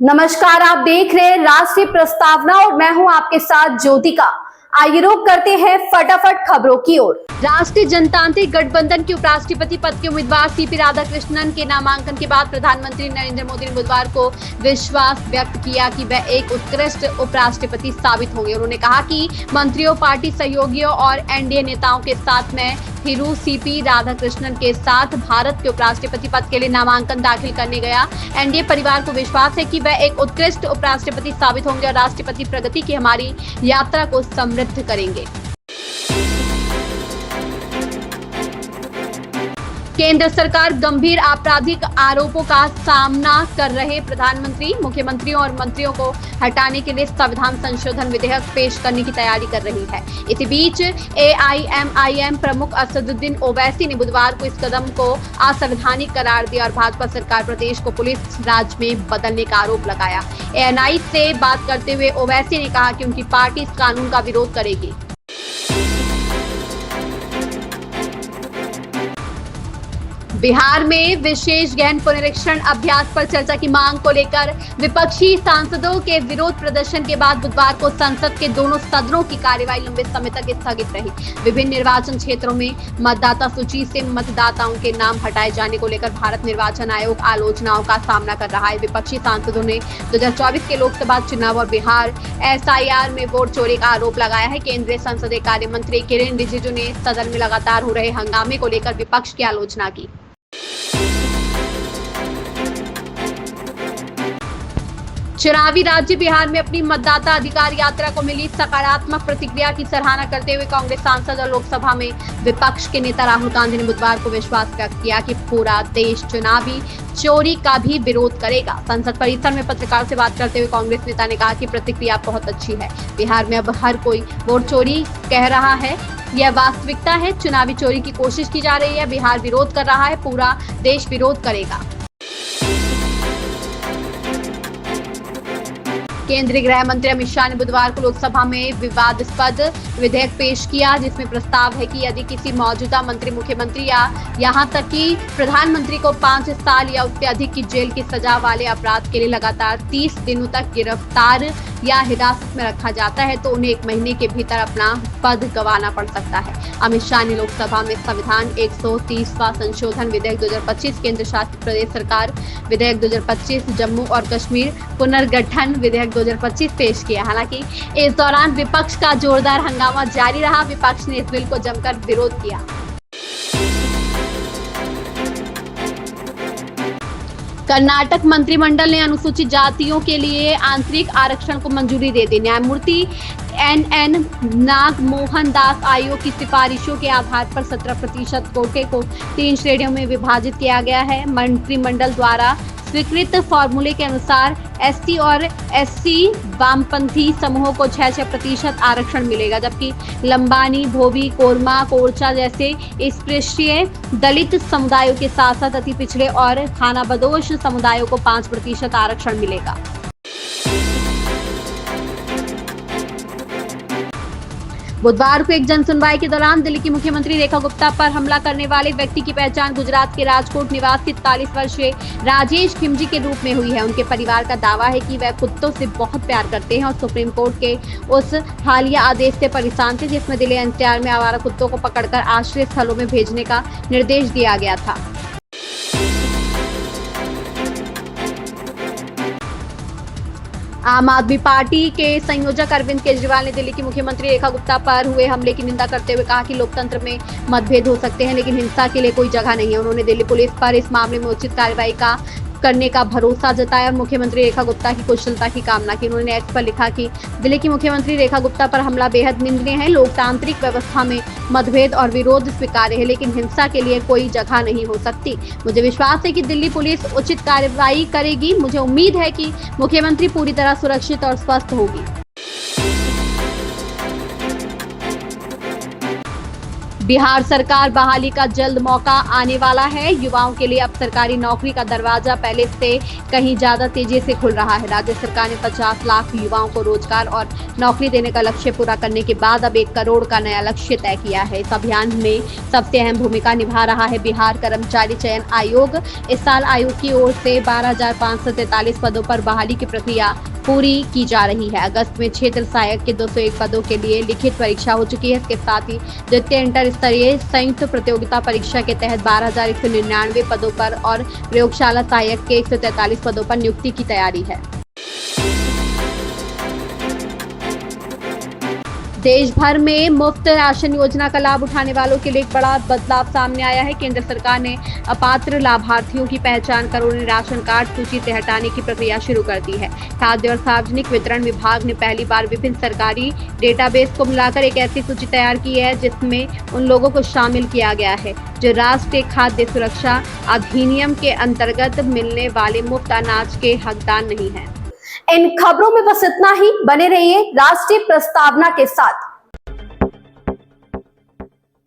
नमस्कार, आप देख रहे हैं राष्ट्रीय प्रस्तावना और मैं हूं आपके साथ ज्योतिका। आइए रुक करते हैं फटाफट खबरों की ओर। राष्ट्रीय जनतांत्रिक गठबंधन के उपराष्ट्रपति पद के उम्मीदवार सीपी राधाकृष्णन के नामांकन के बाद प्रधानमंत्री नरेंद्र मोदी ने बुधवार को विश्वास व्यक्त किया कि वह एक उत्कृष्ट उपराष्ट्रपति साबित होंगे। उन्होंने कहा कि मंत्रियों, पार्टी सहयोगियों और एनडीए नेताओं के साथ मैं फिर सीपी राधाकृष्णन के साथ भारत के उपराष्ट्रपति पद के लिए नामांकन दाखिल करने गया। एनडीए परिवार को विश्वास है कि वह एक उत्कृष्ट उपराष्ट्रपति साबित होंगे और राष्ट्रपति प्रगति की हमारी यात्रा को समृद्ध करेंगे। केंद्र सरकार गंभीर आपराधिक आरोपों का सामना कर रहे प्रधानमंत्री, मुख्यमंत्रियों और मंत्रियों को हटाने के लिए संविधान संशोधन विधेयक पेश करने की तैयारी कर रही है। इसी बीच एआईएमआईएम प्रमुख असदुद्दीन ओवैसी ने बुधवार को इस कदम को असंवैधानिक करार दिया और भाजपा सरकार प्रदेश को पुलिस राज में बदलने का आरोप लगाया। एएनआई से बात करते हुए ओवैसी ने कहा कि उनकी पार्टी इस कानून का विरोध करेगी। बिहार में विशेष गहन पुनरीक्षण अभ्यास पर चर्चा की मांग को लेकर विपक्षी सांसदों के विरोध प्रदर्शन के बाद बुधवार को संसद के दोनों सदनों की कार्यवाही लंबे समय तक स्थगित रही। विभिन्न निर्वाचन क्षेत्रों में मतदाता सूची से मतदाताओं के नाम हटाए जाने को लेकर भारत निर्वाचन आयोग आलोचनाओं का सामना कर रहा है। विपक्षी सांसदों ने 2024 के लोकसभा चुनाव और बिहार एसआईआर में वोट चोरी का आरोप लगाया है। केंद्रीय संसदीय कार्य मंत्री किरेन रिजिजू ने सदन में लगातार हो रहे हंगामे को लेकर विपक्ष की आलोचना की। चुनावी राज्य बिहार में अपनी मतदाता अधिकार यात्रा को मिली सकारात्मक प्रतिक्रिया की सराहना करते हुए कांग्रेस सांसद और लोकसभा में विपक्ष के नेता राहुल गांधी ने बुधवार को विश्वास व्यक्त किया कि पूरा देश चुनावी चोरी का भी विरोध करेगा। संसद परिसर में पत्रकारों से बात करते हुए कांग्रेस नेता ने कहा कि प्रतिक्रिया बहुत अच्छी है। बिहार में अब हर कोई वोट चोरी कह रहा है, यह वास्तविकता है। चुनावी चोरी की कोशिश की जा रही है। बिहार विरोध कर रहा है, पूरा देश विरोध करेगा। केंद्रीय गृह मंत्री अमित शाह ने बुधवार को लोकसभा में विवादास्पद विधेयक पेश किया, जिसमें प्रस्ताव है कि यदि किसी मौजूदा मंत्री, मुख्यमंत्री या यहां तक कि प्रधानमंत्री को 5 साल या उससे अधिक की जेल की सजा वाले अपराध के लिए लगातार 30 दिनों तक गिरफ्तार या हिरासत में रखा जाता है तो उन्हें 1 महीने के भीतर अपना पद गंवाना पड़ सकता है। अमित शाह ने लोकसभा में संविधान 130वां संशोधन विधेयक 2025, केंद्र शासित प्रदेश सरकार विधेयक 2025, जम्मू और कश्मीर पुनर्गठन विधेयक 2025 पेश किया। हालांकि इस दौरान विपक्ष का जोरदार हंगामा जारी रहा। विपक्ष ने इस बिल को जमकर विरोध किया। कर्नाटक मंत्रिमंडल ने अनुसूचित जातियों के लिए आंतरिक आरक्षण को मंजूरी दे दी। न्यायमूर्ति एनएन नागमोहन दास आयोग की सिफारिशों के आधार पर 17% कोटे को 3 श्रेणियों में विभाजित किया गया है। मंत्रिमंडल द्वारा स्वीकृत फॉर्मूले के अनुसार एसटी और एससी वामपंथी समूहों को 6% आरक्षण मिलेगा, जबकि लंबानी, भोवी, कोरमा, कोरचा जैसे स्पृश्य दलित समुदायों के साथ साथ अति पिछड़े और खानाबदोश समुदायों को 5% आरक्षण मिलेगा। बुधवार को एक जन सुनवाई के दौरान दिल्ली की मुख्यमंत्री रेखा गुप्ता पर हमला करने वाले व्यक्ति की पहचान गुजरात के राजकोट निवासी 43 वर्षीय राजेश खिमजी के रूप में हुई है। उनके परिवार का दावा है कि वह कुत्तों से बहुत प्यार करते हैं और सुप्रीम कोर्ट के उस हालिया आदेश से परेशान थे जिसमें दिल्ली एनसीआर में आवारा कुत्तों को पकड़कर आश्रय स्थलों में भेजने का निर्देश दिया गया था। आम आदमी पार्टी के संयोजक अरविंद केजरीवाल ने दिल्ली की मुख्यमंत्री रेखा गुप्ता पर हुए हमले की निंदा करते हुए कहा कि लोकतंत्र में मतभेद हो सकते हैं लेकिन हिंसा के लिए कोई जगह नहीं है। उन्होंने दिल्ली पुलिस पर इस मामले में उचित कार्रवाई करने का भरोसा जताया और मुख्यमंत्री रेखा गुप्ता की कुशलता की कामना की। उन्होंने एक्स पर लिखा कि दिल्ली की मुख्यमंत्री रेखा गुप्ता पर हमला बेहद निंदनीय है। लोकतांत्रिक व्यवस्था में मतभेद और विरोध स्वीकार्य है लेकिन हिंसा के लिए कोई जगह नहीं हो सकती। मुझे विश्वास है कि दिल्ली पुलिस उचित कार्रवाई करेगी। मुझे उम्मीद है कि मुख्यमंत्री पूरी तरह सुरक्षित और स्वस्थ होगी। बिहार सरकार बहाली का जल्द मौका आने वाला है। युवाओं के लिए अब सरकारी नौकरी का दरवाजा पहले से कहीं ज्यादा तेजी से खुल रहा है। राज्य सरकार ने 50 लाख युवाओं को रोजगार और नौकरी देने का लक्ष्य पूरा करने के बाद अब 1 करोड़ का नया लक्ष्य तय किया है। इस अभियान में सबसे अहम भूमिका निभा रहा है बिहार कर्मचारी चयन आयोग। इस साल आयोग की ओर से 12,543 पदों पर बहाली की प्रक्रिया पूरी की जा रही है। अगस्त में क्षेत्र सहायक के 201 पदों के लिए लिखित परीक्षा हो चुकी है। इसके साथ ही द्वितीय इंटर स्तरीय संयुक्त प्रतियोगिता परीक्षा के तहत 12,199 पदों पर और प्रयोगशाला सहायक के 143 पदों पर नियुक्ति की तैयारी है। देश भर में मुफ्त राशन योजना का लाभ उठाने वालों के लिए एक बड़ा बदलाव सामने आया है। केंद्र सरकार ने अपात्र लाभार्थियों की पहचान कर उन्हें राशन कार्ड सूची से हटाने की प्रक्रिया शुरू कर दी है। खाद्य और सार्वजनिक वितरण विभाग ने पहली बार विभिन्न सरकारी डेटाबेस को मिलाकर एक ऐसी सूची तैयार की है जिसमें उन लोगों को शामिल किया गया है जो राष्ट्रीय खाद्य सुरक्षा अधिनियम के अंतर्गत मिलने वाले मुफ्त अनाज के हकदार नहीं है। इन खबरों में बस इतना ही। बने रहिए राष्ट्रीय प्रस्तावना के साथ।